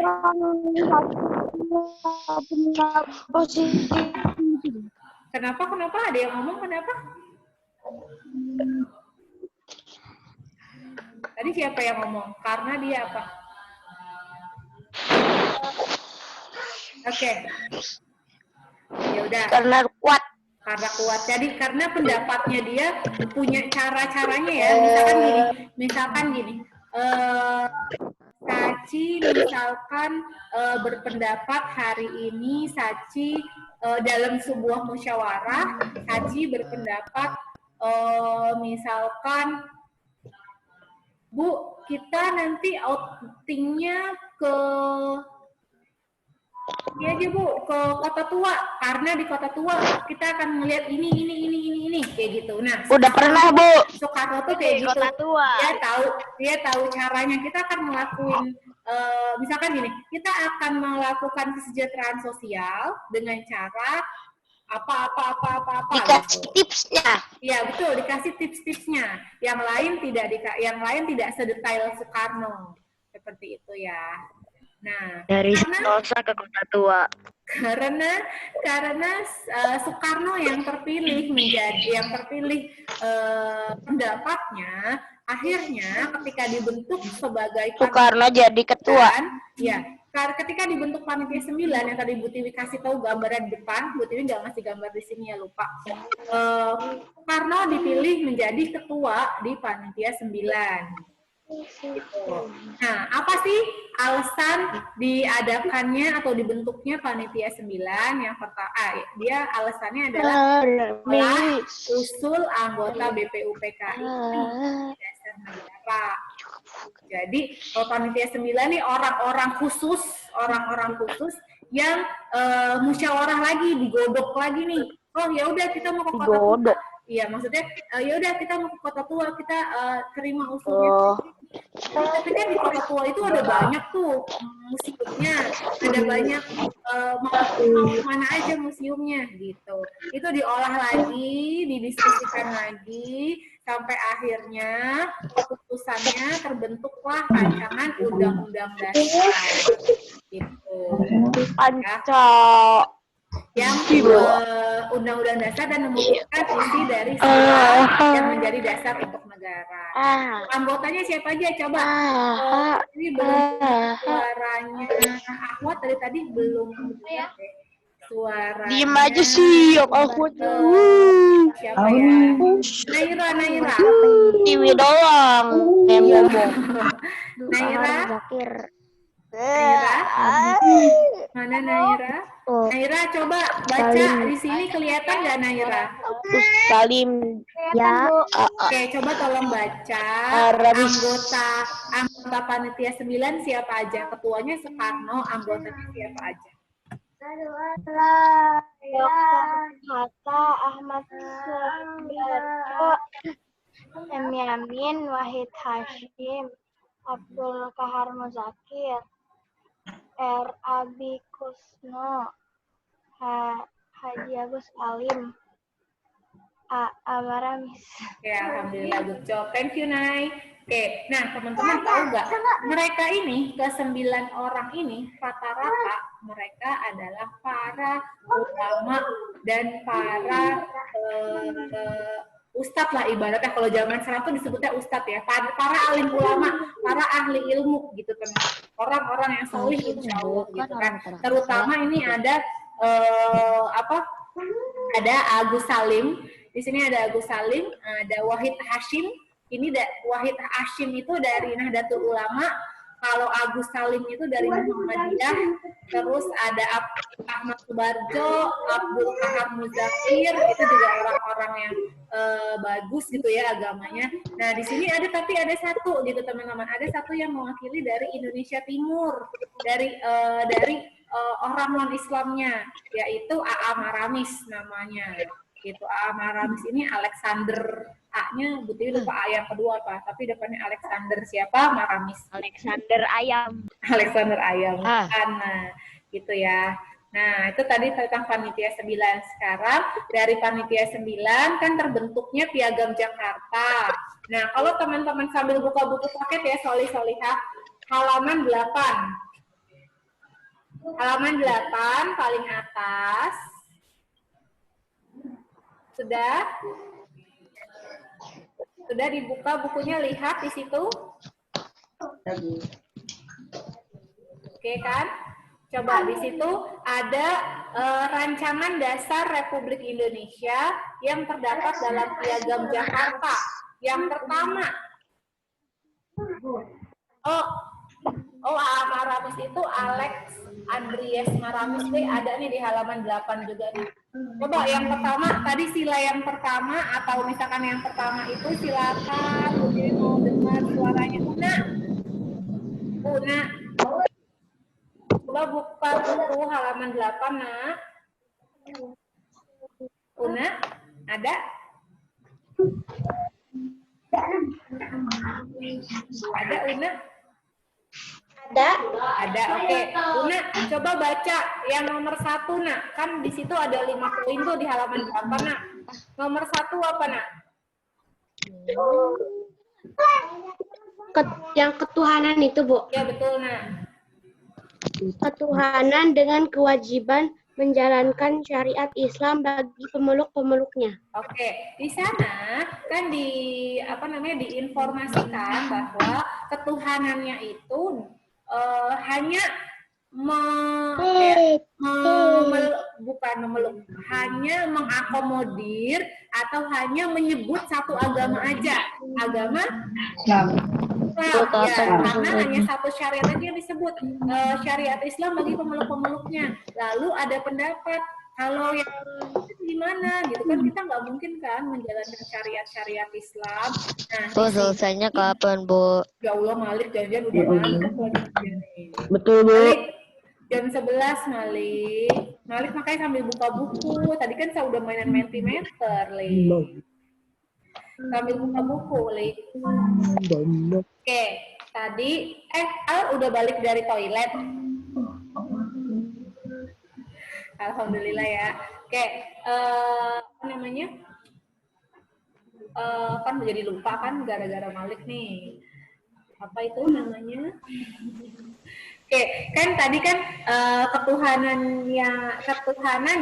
Kenapa? Ada yang ngomong kenapa? Tadi siapa yang ngomong? Karena dia apa? Oke. Ya udah. Karena kuat. Karena kuat. Jadi karena pendapatnya dia punya cara-caranya ya. Misalkan gini. Sachi misalkan berpendapat hari ini Sachi dalam sebuah musyawarah, Sachi berpendapat misalkan Bu, kita nanti outingnya ke ini aja Bu, ke Kota Tua, karena di Kota Tua kita akan melihat ini kayak gitu. Nah, udah pernah Bu. Soekarno tuh kayak gitu. Kota Tua. Dia tahu caranya. Kita akan melakukan misalkan gini, kita akan melakukan kesejahteraan sosial dengan cara apa Dikasih gitu. tipsnya. Iya betul, dikasih tips-tipsnya. Yang lain tidak sedetail Soekarno. Seperti itu ya. Nah, Dari Sentosa ke Kota Tua. karena Soekarno yang terpilih pendapatnya, akhirnya ketika dibentuk sebagai Soekarno jadi ketua. ya, ketika dibentuk panitia 9 yang tadi Bu Tiwi kasih tahu gambaran di depan, Bu Tiwi nggak ngasih gambar di sini ya, lupa. Soekarno dipilih menjadi ketua di panitia 9. Nah, apa sih alasan diadakannya atau dibentuknya panitia 9? Yang pertama, dia alasannya adalah usul anggota BPUPKI dasar negara. Jadi, panitia 9 nih orang-orang khusus yang musyawarah lagi, digodok lagi nih. Oh ya udah kita mau ke kota tua. Digodok. Iya maksudnya ya udah kita mau ke kota tua, kita terima usulnya. Oh. Tapi kan di kota tua itu ada banyak tuh museumnya, ada banyak mau mana aja museumnya gitu. Itu diolah lagi, didiskusikan lagi sampai akhirnya keputusannya terbentuklah rancangan undang-undang dasar gitu. Panca. Yang undang-undang dasar dan memutuskan isi dari syarat yang menjadi dasar untuk negara. Anggotanya siapa aja coba? Ini belum suaranya Ahwat dari tadi belum ya. Suaranya. Diem aja sih, aku Siapa ya? Naira. Tiwi doang. Naira. Zakir. Mana Naira? Naira coba baca di sini kelihatan nggak Naira? Salim. Ya. Oke, coba tolong baca anggota panitia 9 siapa aja? Ketuanya Soekarno, anggotanya siapa aja? Hatta, Ahmad Sudarjo, Yamin, Wahid Hashim, Abdul Kahar Muzakir, R. Abi Kusno, Haji Agus Alim, Amaramis. Oke, alhamdulillah, good job. Thank you, Nay. Oke, nah teman-teman tahu nggak? Mereka ini, ke-9 orang ini, rata-rata mereka adalah para ulama dan para ustadz lah ibaratnya. Kalau zaman sekarang tuh disebutnya ustadz ya. Para alim ulama, para ahli ilmu gitu kan. Orang-orang yang solih insya Allah gitu kan. Terutama ini ada ada Agus Salim. Di sini ada Agus Salim, ada Wahid Hashim. Ini Wahid Hashim itu dari Nahdlatul Ulama. Kalau Agus Salim itu dari Muhammadiyah. Terus ada Ahmad Subarjo, Abdul Kahar Muzakir, itu juga orang-orang yang bagus gitu ya agamanya. Nah di sini ada satu gitu teman-teman. Ada satu yang mewakili dari Indonesia Timur, dari orang non Islamnya, yaitu A.A. Maramis namanya. Gitu. A.A. Maramis ini Alexander, A-nya Butiwi lupa A yang kedua apa, tapi depannya Alexander siapa? Maramis. Alexander Ayam. Alexander Ayam. Nah, gitu ya. Nah, itu tadi tentang panitia 9. Sekarang dari panitia 9 kan terbentuknya Piagam Jakarta. Nah, kalau teman-teman sambil buka buku paket ya, solihah, halaman 8. Halaman 8 paling atas. Sudah dibuka bukunya, lihat di situ. Oke kan? Coba di situ ada rancangan dasar Republik Indonesia yang terdapat dalam Piagam Jakarta. Yang pertama, A.A. Maramis itu Alex Andries Maramis deh, ada nih di halaman 8 juga nih. Coba yang pertama, tadi sila yang pertama atau misalkan yang pertama itu silakan Budi mau dengar suaranya. Una. Coba buka buku halaman 8, Nak. Una, ada? Ada, Una? Ada, oke. Una, coba baca yang nomor 1, Nak. Kan di situ ada 5 poin tuh di halaman 8, Nak. Nomor 1 apa, Nak? Yang ketuhanan itu, Bu. Ya, betul, Nak. Ketuhanan dengan kewajiban menjalankan syariat Islam bagi pemeluk-pemeluknya. Oke, di sana kan diinformasikan bahwa ketuhanannya itu hanya hanya mengakomodir atau hanya menyebut satu agama aja, agama Islam. Ya, karena hanya satu syariat aja yang disebut, syariat Islam bagi pemeluk-pemeluknya. Lalu ada pendapat kalau yang gimana gitu kan, kita nggak mungkin kan menjalankan syariat Islam. Nah, selesainya kapan, Bu? ya Allah, Malik jangan udah ngantuk lagi. Betul, Bu. Jam 11 Malik. Malik makanya sambil buka buku. Tadi kan saya udah mainan Mentimeter, Lik. Sambil buka buku, Lik. Oke, tadi Al udah balik dari toilet. Alhamdulillah ya. Oke, apa namanya? Kan jadi lupa kan gara-gara Malik nih. Apa itu namanya? Oke, kan tadi kan ketuhanan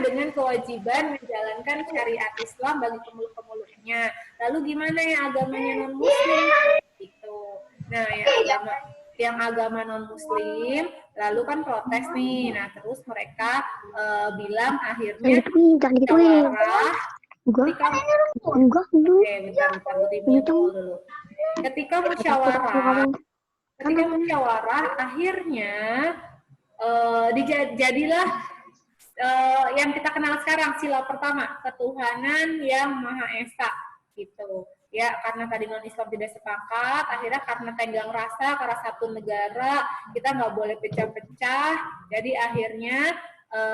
dengan kewajiban menjalankan syariat Islam bagi pemeluk-pemeluknya. Lalu gimana ya agamanya non-muslim? Gitu. Nah, yang agama non-muslim lalu kan protes nih. Nah, terus mereka bilang akhirnya musyawarah. Ketika musyawarah akhirnya jadilah yang kita kenal sekarang sila pertama, ketuhanan yang Maha Esa gitu. Ya, karena tadi non-Islam tidak sepakat, akhirnya karena tenggang rasa, karena satu negara, kita nggak boleh pecah-pecah, jadi akhirnya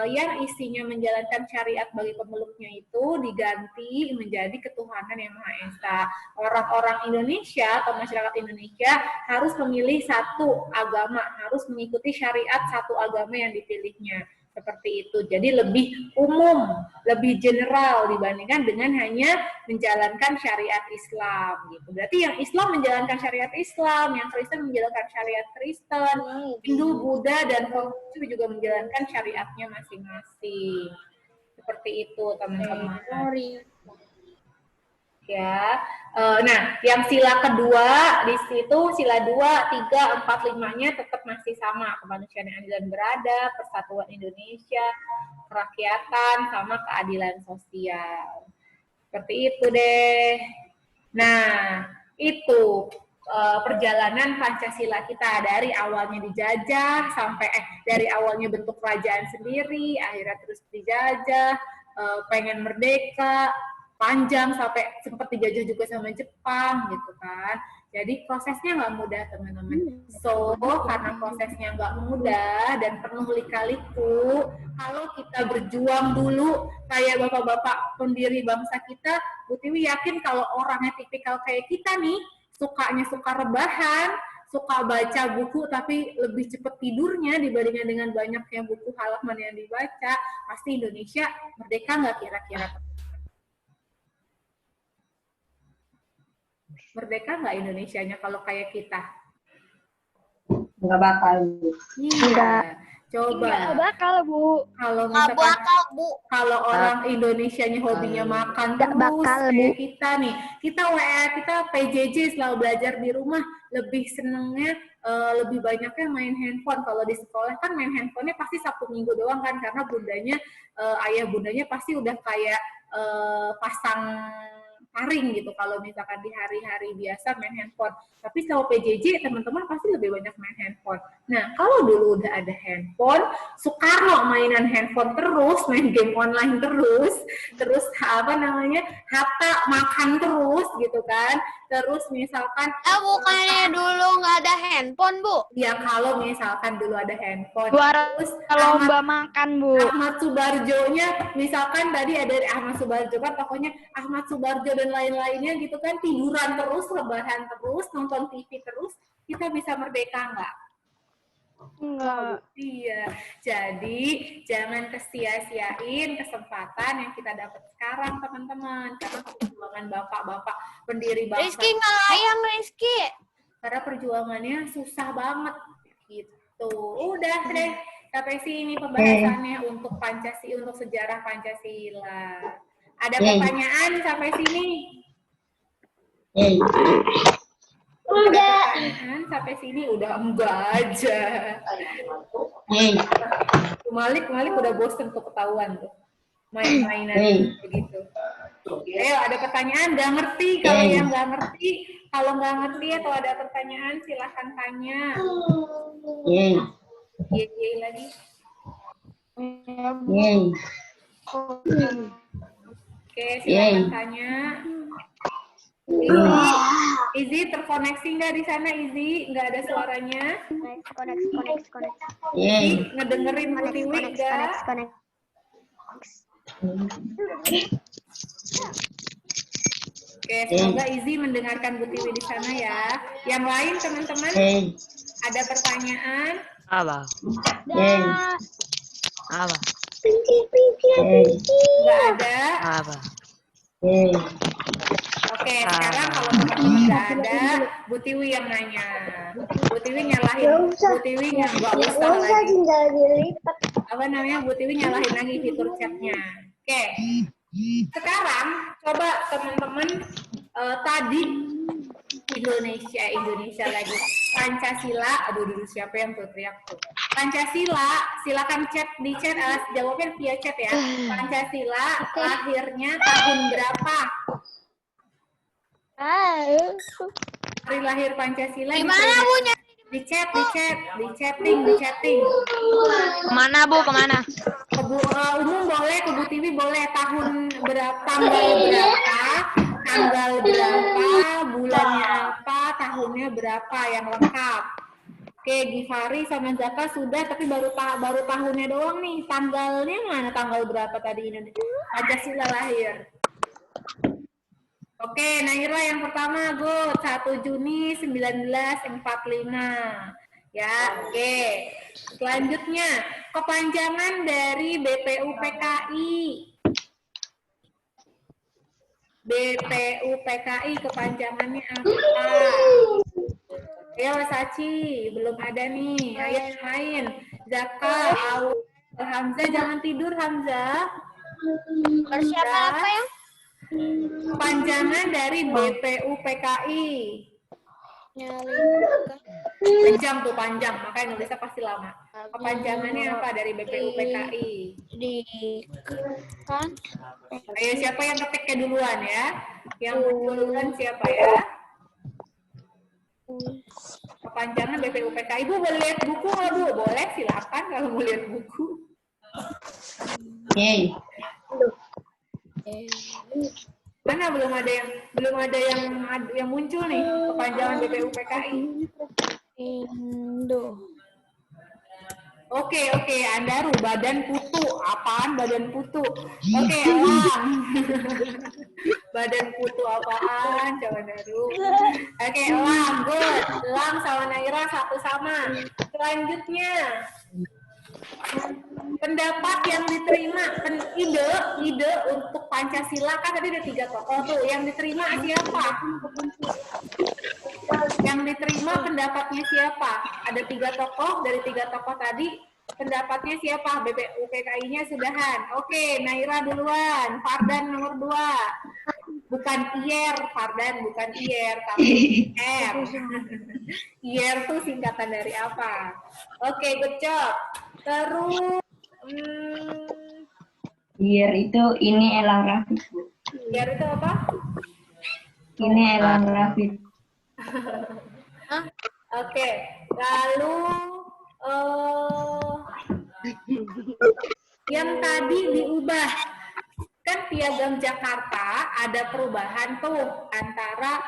yang isinya menjalankan syariat bagi pemeluknya itu diganti menjadi ketuhanan yang Maha Esa. Orang-orang Indonesia atau masyarakat Indonesia harus memilih satu agama, harus mengikuti syariat satu agama yang dipilihnya. Seperti itu. Jadi lebih umum, lebih general dibandingkan dengan hanya menjalankan syariat Islam gitu. Berarti yang Islam menjalankan syariat Islam, yang Kristen menjalankan syariat Kristen, Hindu, Buddha dan Konghucu juga menjalankan syariatnya masing-masing. Seperti itu, teman-teman. Ya. Nah, yang sila kedua di situ sila 2, 3, 4, 5-nya tetap masih sama, kemanusiaan yang adil dan beradab, persatuan Indonesia, kerakyatan, sama keadilan sosial. Seperti itu deh. Nah, itu perjalanan Pancasila kita dari awalnya dijajah sampai dari awalnya bentuk kerajaan sendiri, akhirnya terus dijajah, pengen merdeka, panjang sampai sempat dijajah juga sama Jepang gitu kan. Jadi prosesnya nggak mudah teman-teman. So karena prosesnya nggak mudah dan penuh lika-liku, kalau kita berjuang dulu kayak bapak-bapak pendiri bangsa kita, Bu Tiwi yakin kalau orangnya tipikal kayak kita nih, sukanya suka rebahan, suka baca buku tapi lebih cepat tidurnya dibandingkan dengan banyaknya buku halaman yang dibaca, pasti Indonesia merdeka nggak kira-kira? Merdeka nggak Indonesianya kalau kayak kita? Nggak bakal. Iya. Coba. Nggak bakal, Bu. Kalau misalkan kalau orang Indonesianya hobinya makan Nggak terus bakal, kayak Bu. kita nih. Kita PJJ selalu belajar di rumah, lebih senengnya lebih banyaknya main handphone. Kalau di sekolah kan main handphonenya pasti Sabtu Minggu doang kan, karena ayah bundanya pasti udah kayak pasang taring gitu kalau misalkan di hari-hari biasa main handphone. Tapi kalau PJJ teman-teman pasti lebih banyak main handphone. Nah, kalau dulu udah ada handphone, Soekarno mainan handphone terus, main game online terus Hatta makan terus gitu kan. Terus misalkan bukannya dulu nggak ada handphone, Bu? ya kalau misalkan dulu ada handphone. Juara Terus lomba makan, Bu. Ahmad Subarjo-nya, misalkan tadi ada Ahmad Subarjo kan tokohnya Ahmad Subarjo dan lain-lainnya gitu kan, tiduran terus, rebahan terus, nonton TV terus, kita bisa merdeka nggak? Enggak. Iya, jadi jangan kesia-siain kesempatan yang kita dapat sekarang teman-teman, karena perjuangan bapak-bapak pendiri bangsa. Rizky ngelayang, Rizky. Karena perjuangannya susah banget gitu. Udah deh, sampai sini pembahasannya untuk untuk sejarah Pancasila. Ada pertanyaan sampai sini? Enggak. Pertanyaan sampai sini udah enggak aja. Malik udah bosen tuh ketahuan tuh. Main-mainan begitu. Ayo, ada pertanyaan? Nggak ngerti? Kalau yang nggak ngerti, atau ada pertanyaan silahkan tanya. Yeay lagi. Oke, silahkan tanya. Izzy terkoneksi nggak di sana, Izzy? Nggak ada suaranya. Connect. Izzy ngedengerin Bu Tiwi nggak? Connect. Oke, semoga Izzy mendengarkan Bu Tiwi di sana ya. Yang lain teman-teman ada pertanyaan? Apa? Apa? Nggak ada. Apa? Oke, sekarang kalau teman-teman nggak ada, Bu Tiwi yang nanya. Bu Tiwi nyalahin, Bu Tiwi nggak usah lagi. Apa namanya? Bu Tiwi nyalahin lagi fitur chatnya. Oke, sekarang coba teman-teman tadi Indonesia lagi. Pancasila, aduh siapa yang tuh teriak tuh? Pancasila, silakan chat di chat, jawabnya via chat ya. Pancasila lahirnya tahun berapa? Hari lahir Pancasila gimana Bu? Di chatting. Kemana Bu? Kemana? Ke umum boleh, ke Bu Tiwi boleh. Tahun berapa, tanggal berapa, bulannya apa, tahunnya berapa yang lengkap. Oke, Givari sama Zaka sudah, tapi baru tahunnya doang nih. Tanggalnya mana? Tanggal berapa tadi Indonesia Pancasila lahir? Oke, Naira yang pertama, Go. 1 Juni 1945. Ya, oke. Selanjutnya, kepanjangan dari BPUPKI. BPUPKI kepanjangannya apa? Ayo, Sachi, belum ada nih. Ayo yang lain. Zaka, Awal, Hamzah, jangan tidur, Hamzah. Persiapan apa ya? Kepanjangan dari BPUPKI. Panjang tuh, panjang, makanya nulisnya pasti lama. Kepanjangannya apa dari BPUPKI? Ayo, siapa yang ketiknya duluan ya? Yang duluan siapa ya? Kepanjangan BPUPKI. Ibu boleh lihat buku nggak Bu? Boleh, silakan kalau mau lihat buku. Mana belum ada yang muncul nih kepanjangan BPUPKI. Oke, Andaru, Badan Putu. Apaan Badan Putu? Oke, Elang. Badan Putu apaan? Coba Andaru. Oke, Elang, good. Elang sama Naira satu sama. Selanjutnya, pendapat yang diterima, ide untuk Pancasila kan tadi ada 3 tokoh tuh. Yang diterima siapa? Yang diterima pendapatnya siapa? Ada 3 tokoh, dari 3 tokoh tadi pendapatnya siapa? BPUPKI-nya sudahan. Oke, Naira duluan. Fardan nomor 2. Bukan IR, Fardan, bukan IR, tapi IR. IR tuh singkatan dari apa? Oke, good job. Terus Biar itu ini Elang Rafid. IR itu apa? Ini Elang Rafid. Oke, lalu yang tadi diubah kan piagam Jakarta ada perubahan tuh antara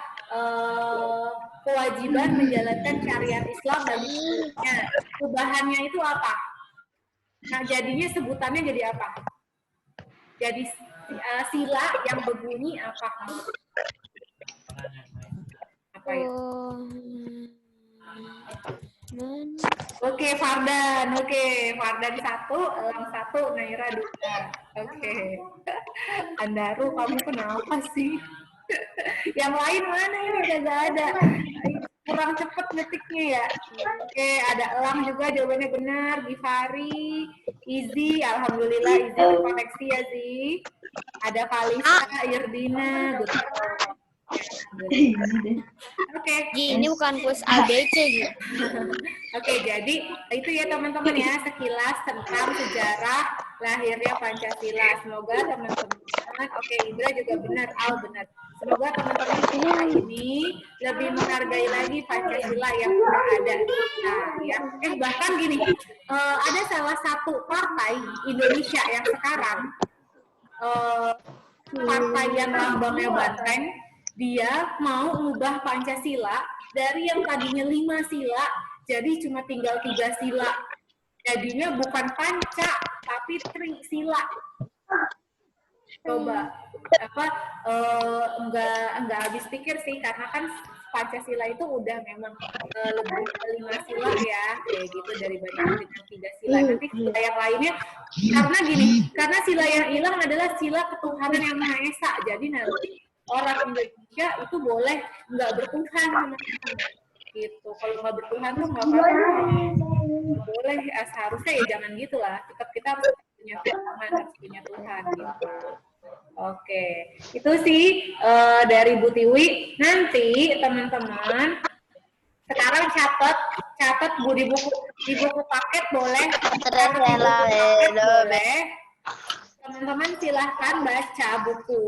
kewajiban menjalankan syariat Islam bagi seluruhnya. Perubahannya itu apa? Nah, jadinya sebutannya jadi apa? Jadi sila yang berbunyi apa? Apa ya? Oke, Fardan 1, Elang 1, Naira 2. Oke. Andaru, kamu kenapa sih? Yang lain mana ini udah gak ada. Kurang cepet ngetiknya ya. Oke, ada Elang juga jawabannya benar. Givari, Izzy, alhamdulillah Izzy terkoneksi ya Zi. Ada Kalisa, Irdina, betul. Oke. Ini bukan kuis ABC gitu. Oke, jadi itu ya teman-teman ya sekilas tentang sejarah lahirnya Pancasila. Semoga teman-teman, oke Indra juga benar, Al benar. Semoga teman-teman kita ini lebih menghargai lagi Pancasila yang sudah ada. Nah, ya. Bahkan gini, ada salah satu partai Indonesia yang sekarang partai yang lambangnya banteng Dia mau ubah Pancasila dari yang tadinya 5 sila jadi cuma tinggal 3 sila. Jadinya bukan panca tapi trisila. Coba apa enggak habis pikir sih karena kan Pancasila itu udah memang lebih dari 5 sila ya kayak gitu daripada dengan 3 sila. Nanti sila yang lainnya karena gini, karena sila yang hilang adalah sila ketuhanan yang Maha Esa. Jadi nanti orang Indonesia itu boleh nggak bertuhan teman-teman. Gitu. Kalau nggak bertuhan tuh nggak apa-apa. Boleh seharusnya ya jangan gitulah. Tetap kita harus punya Tuhan, harus punya Tuhan gitu. Oke, itu sih dari Bu Tiwi. Nanti teman-teman sekarang catat Bu di buku paket boleh. Boleh. Teman-teman silahkan baca buku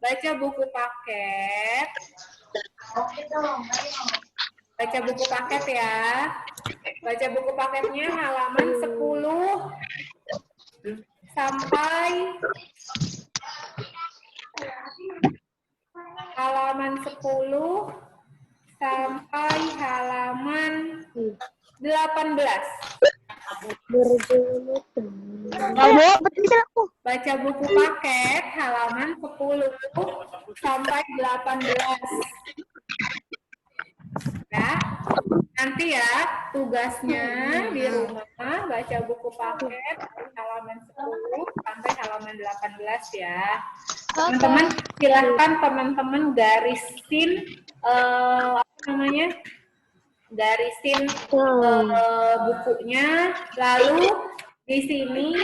paket. Baca buku paket ya. Baca buku paketnya halaman 10 sampai halaman 10 sampai halaman 18. Baca buku paket halaman 10 sampai 18. Ya, nanti ya tugasnya di rumah baca buku paket halaman 10 sampai halaman 18 ya. Teman-teman silahkan teman-teman garisin garisin bukunya, lalu di sini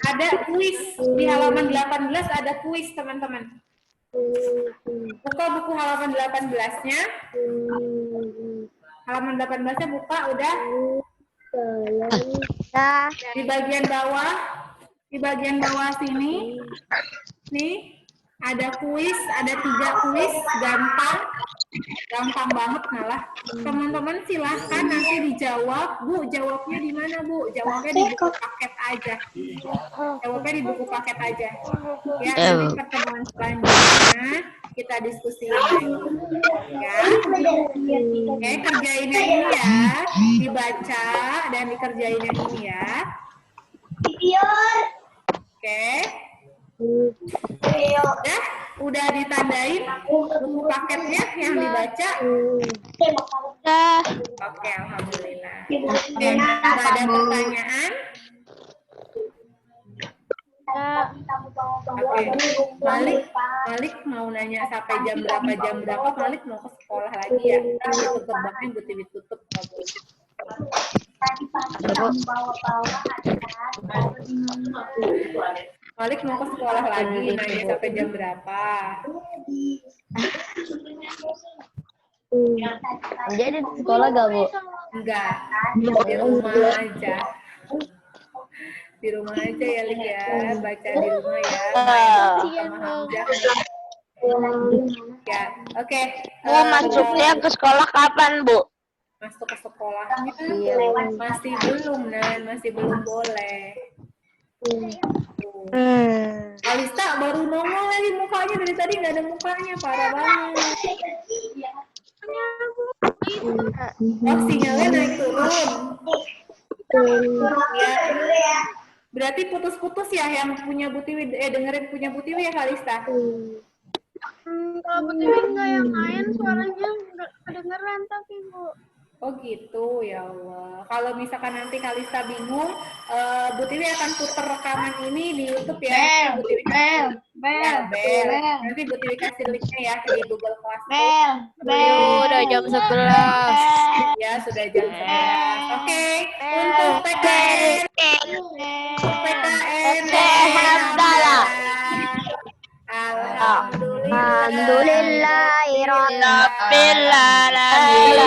ada kuis di halaman 18 ada kuis teman-teman. Buka buku halaman 18-nya. Halaman 18-nya buka udah. Di bagian bawah sini nih ada kuis, ada 3 kuis, gampang banget malah. Teman-teman silahkan nanti dijawab. Bu, jawabnya di mana Bu? Jawabnya di buku paket aja. Jawabnya di buku paket aja. Ya, nanti pertemuan selanjutnya kita diskusi lagi. Ya. Oke, kerjainnya ini ya, dibaca dan dikerjainnya ini ya. Oke. Udah ditandain buku paketnya yang dibaca? Oke, alhamdulillah. Oke, ada pertanyaan? Oke, Malik mau nanya sampai jam berapa? Malik mau ke sekolah lagi ya? Kita tutup gerbangnya, Bu tutup. Malik mau ke sekolah lagi, nanya sampai jam berapa? Jadi di sekolah gak, Bu? Enggak, di rumah aja. Di rumah aja ya, Lik ya. Baca di rumah ya. Sama Hamzah. Ya, oke. Masuknya ke sekolah kapan, Bu? Masuk ke sekolahnya masih belum, Nan. Masih belum boleh. Alista baru nongol lagi mukanya, dari tadi nggak ada mukanya, parah banget. Oh, sinyalnya naik turun. Ya. Berarti putus-putus ya yang punya Bu Tiwi, dengerin punya Bu Tiwi ya Kalista? Kalau Bu Tiwi enggak, yang lain suaranya nggak kedengeran tapi Bu. Oh gitu, ya Allah. Kalau misalkan nanti Kalista bingung, Bu Tiwi akan putar rekaman ini di YouTube ya. Bel. Nanti Bu Tiwi kasih linknya ya di Google Classroom. Udah jam 11. Ya, sudah jam 11. Oke, untuk PKN. Alhamdulillahirrahmanirrahim.